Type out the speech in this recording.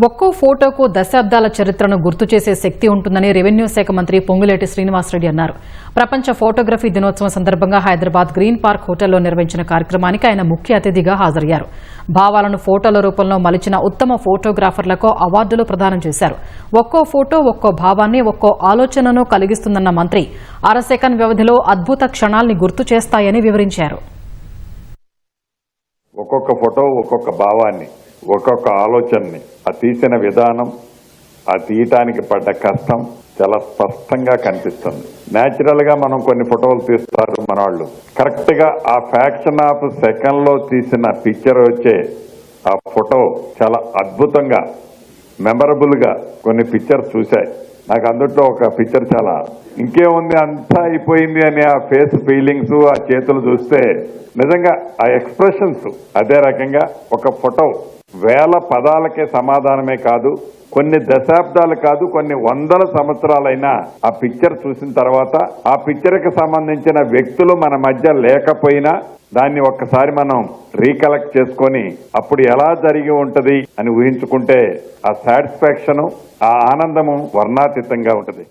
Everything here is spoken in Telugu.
ఒక్కో ఫోటోకు దశాబ్దాల చరిత్రను గుర్తు చేసే శక్తి ఉంటుందని రెవెన్యూ శాఖ మంత్రి పొంగులేటి శ్రీనివాసరెడ్డి అన్నారు. ప్రపంచ ఫోటోగ్రఫీ దినోత్సవం సందర్భంగా హైదరాబాద్ గ్రీన్ పార్క్ హోటల్లో నిర్వహించిన కార్యక్రమానికి ఆయన ముఖ్య అతిథిగా హాజరయ్యారు. భావాలను ఫోటోల రూపంలో మలిచిన ఉత్తమ ఫోటోగ్రాఫర్లకు అవార్డులు ప్రదానం చేశారు. ఒక్కో ఫోటో ఒక్కో భావాన్ని, ఒక్కో ఆలోచనను కలిగిస్తుందన్న మంత్రి అర సెకండ్ వ్యవధిలో అద్భుత క్షణాల్ని గుర్తు చేస్తాయని వివరించారు. ఒక్కొక్క ఫోటో ఒక్కొక్క భావాన్ని, ఒక్కొక్క ఆలోచనని, ఆ తీసిన విధానం, ఆ తీయటానికి పడ్డ కష్టం చాలా స్పష్టంగా కనిపిస్తుంది. న్యాచురల్ గా మనం కొన్ని ఫోటోలు తీస్తారు మన వాళ్ళు, కరెక్ట్ గా ఆ ఫ్యాక్షన్ ఆఫ్ సెకండ్ లో తీసిన పిక్చర్ వచ్చే ఆ ఫోటో చాలా అద్భుతంగా మెమరబుల్ గా కొన్ని పిక్చర్స్ చూశాయి. నాకు అందుట్లో ఒక పిక్చర్ చాలా ఇంకేముంది అంతా అయిపోయింది అని ఆ ఫేస్ ఫీలింగ్స్, ఆ చేతులు చూస్తే నిజంగా ఆ ఎక్స్ప్రెషన్స్ అదే రకంగా ఒక ఫోటో వేల పదాలకే సమాధానమే కాదు, కొన్ని దశాబ్దాలు కాదు, కొన్ని వందల సంవత్సరాలైనా ఆ పిక్చర్ చూసిన తర్వాత ఆ పిక్చర్ కి సంబంధించిన వ్యక్తులు మన మధ్య లేకపోయినా దాన్ని ఒక్కసారి మనం రీకలెక్ట్ చేసుకొని అప్పుడు ఎలా జరిగి ఉంటది అని ఊహించుకుంటే ఆ సాటిస్ఫాక్షన్, ఆ ఆనందము వర్ణాతీతంగా ఉంటది.